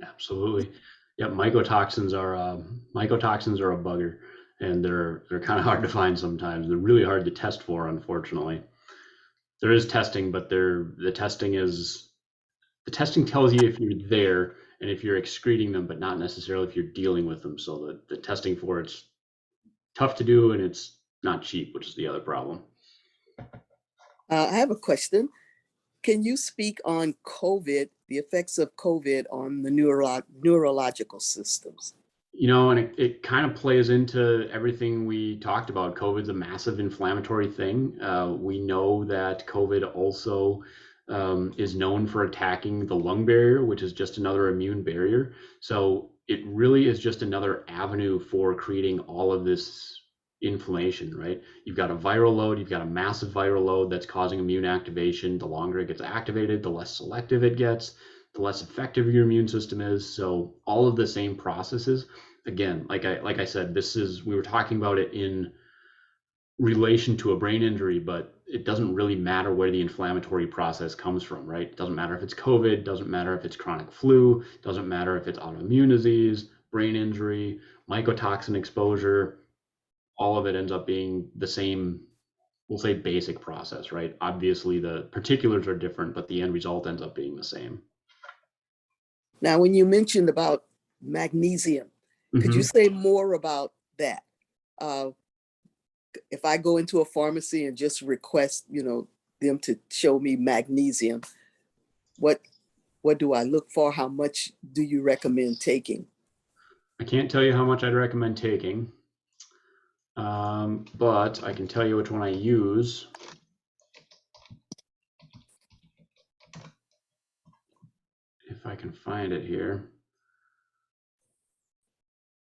Absolutely. Yeah, mycotoxins are a bugger, and they're kind of hard to find sometimes. They're really hard to test for, unfortunately. There is testing, but the testing tells you if you're there and if you're excreting them, but not necessarily if you're dealing with them. So the testing for it's tough to do, and it's not cheap, which is the other problem. I have a question. Can you speak on COVID, the effects of COVID on the neurological systems? And it kind of plays into everything we talked about. COVID's a massive inflammatory thing. We know that COVID also is known for attacking the lung barrier, which is just another immune barrier. So it really is just another avenue for creating all of this inflammation, right? You've got a viral load, you've got a massive viral load that's causing immune activation. The longer it gets activated, the less selective it gets, the less effective your immune system is. So all of the same processes, again, like I said, we were talking about it in relation to a brain injury, but it doesn't really matter where the inflammatory process comes from, right? It doesn't matter if it's COVID, doesn't matter if it's chronic flu, doesn't matter if it's autoimmune disease, brain injury, mycotoxin exposure. All of it ends up being the same, we'll say basic process, right? Obviously the particulars are different, but the end result ends up being the same. Now, when you mentioned about magnesium, could you say more about that? If I go into a pharmacy and just request, them to show me magnesium, what do I look for? How much do you recommend taking? I can't tell you how much I'd recommend taking, but I can tell you which one I use. If I can find it here.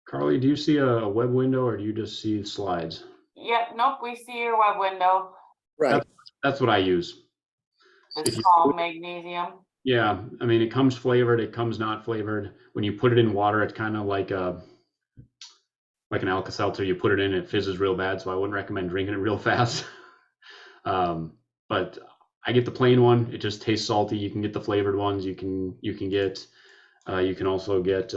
Carly, do you see a web window or do you just see slides? Yep, nope, we see your web window. Right. That's what I use. It's called magnesium. Yeah, I mean, it comes flavored, it comes not flavored. When you put it in water, it's kind of like an Alka-Seltzer. You put it in, it fizzes real bad, so I wouldn't recommend drinking it real fast. But I get the plain one. It just tastes salty. You can get the flavored ones. You can also get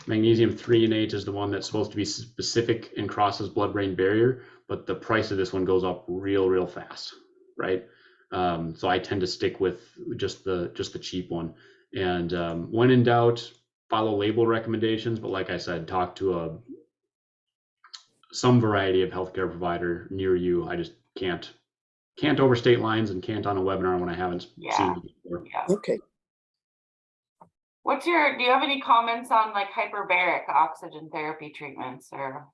magnesium 3-in-8 is the one that's supposed to be specific and crosses blood-brain barrier, but the price of this one goes up real fast, right? So I tend to stick with just the cheap one. And when in doubt, follow label recommendations. But like I said, talk to some variety of healthcare provider near you. I just can't overstate lines and can't on a webinar when I haven't seen it before. Yeah. Okay. Do you have any comments on like hyperbaric oxygen therapy treatments or?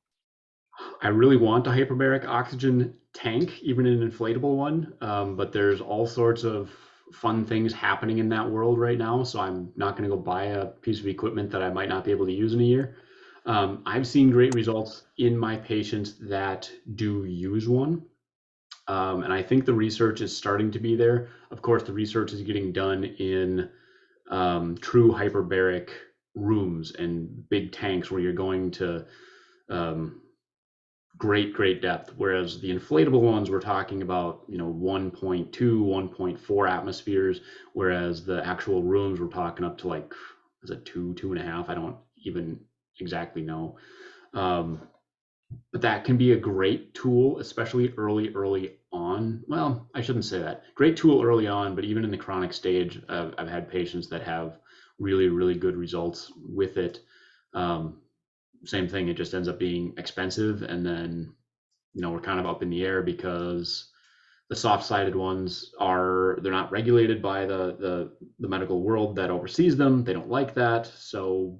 I really want a hyperbaric oxygen tank, even an inflatable one, but there's all sorts of fun things happening in that world right now, so I'm not going to go buy a piece of equipment that I might not be able to use in a year. I've seen great results in my patients that do use one, and I think the research is starting to be there. Of course, the research is getting done in true hyperbaric rooms and big tanks where you're going to great depth, whereas the inflatable ones we're talking about 1.2 1.4 atmospheres, whereas the actual rooms we're talking up to like, is it 2.5? I don't even exactly know, but that can be a great tool, especially early on. Well, I shouldn't say that. Great tool early on, but even in the chronic stage, I've had patients that have really good results with it. Same thing, it just ends up being expensive, and then we're kind of up in the air because The soft-sided ones they're not regulated by the medical world that oversees them. They don't like that. So,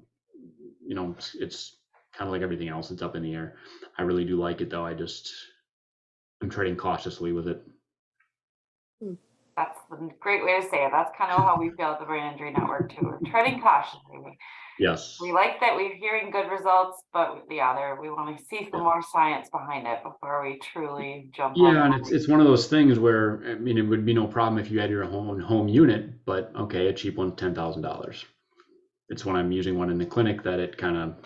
you know, it's kind of like everything else. It's up in the air. I really do like it though. I'm treading cautiously with it. That's a great way to say it. That's kind of how we feel at the Brain Injury Network too. We're treading cautiously. Yes. We like that we're hearing good results, but we want to see some more science behind it before we truly jump on. Yeah, and it's one of those things where, I mean, it would be no problem if you had your own home unit, but okay, a cheap one's $10,000. It's when I'm using one in the clinic that it kind of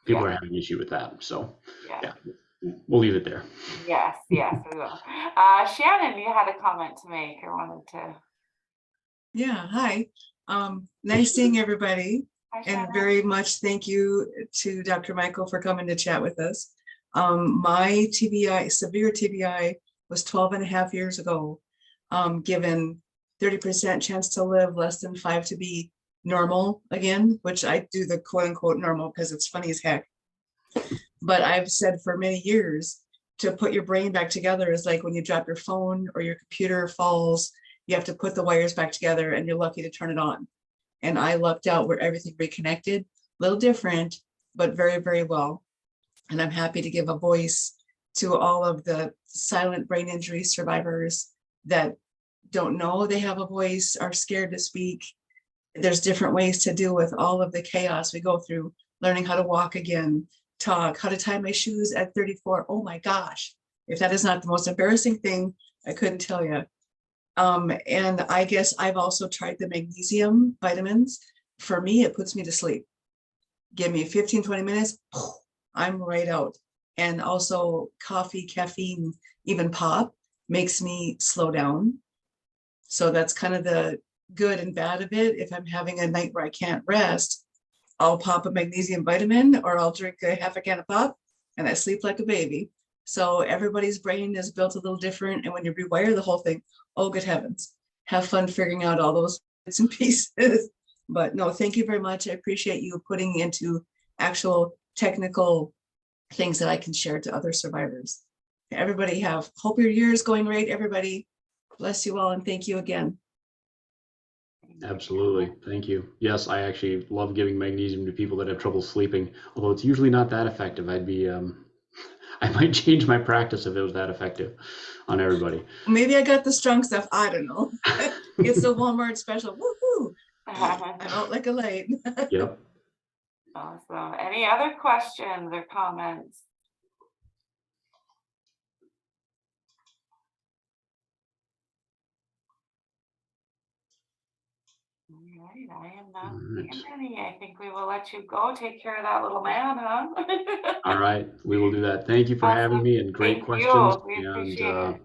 people are having an issue with that. So yeah, we'll leave it there. Yes, we will. Shannon, you had a comment to make or wanted to. Yeah, hi. Nice seeing everybody. Hi, And Shannon. very much thank you to Dr. Michael for coming to chat with us. My TBI, severe TBI, was 12 and a half years ago, given 30% chance to live, less than 5 to be normal again, which I do the quote unquote normal because it's funny as heck. But I've said for many years, to put your brain back together is like when you drop your phone or your computer falls, you have to put the wires back together and you're lucky to turn it on. And I lucked out where everything reconnected, a little different, but very, very well. And I'm happy to give a voice to all of the silent brain injury survivors that don't know they have a voice, are scared to speak. There's different ways to deal with all of the chaos we go through, learning how to walk again, talk, how to tie my shoes at 34. Oh my gosh, if that is not the most embarrassing thing, I couldn't tell you. And I guess I've also tried the magnesium vitamins. For me, it puts me to sleep. Give me 15, 20 minutes, I'm right out. And also coffee, caffeine, even pop makes me slow down. So that's kind of the good and bad of it. If I'm having a night where I can't rest, I'll pop a magnesium vitamin or I'll drink a half a can of pop and I sleep like a baby. So everybody's brain is built a little different. And when you rewire the whole thing, oh, good heavens, have fun figuring out all those bits and pieces. But no, thank you very much. I appreciate you putting into actual technical things that I can share to other survivors. Everybody hope your year is going great. Everybody bless you all and thank you again. Absolutely. Thank you. Yes, I actually love giving magnesium to people that have trouble sleeping, although it's usually not that effective. I might change my practice if it was that effective on everybody. Maybe I got the strong stuff. I don't know. It's a Walmart special. Woohoo! I'm out like a light. Yep. Awesome. Any other questions or comments? All right, I am not seeing any. I think we will let you go. Take care of that little man, huh? All right, we will do that. Thank you for having me and great questions. We appreciate it.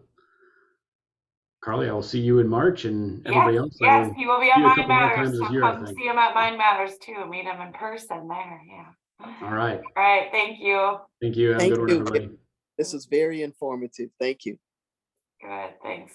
Carly, I will see you in March, and everybody else. Yes, he will be at Mind Matters. So year, come see him at Mind Matters too. Meet him in person there. Yeah. All right. All right. Thank you. Thank you. Have a good one, everybody. This is very informative. Thank you. Good. Thanks.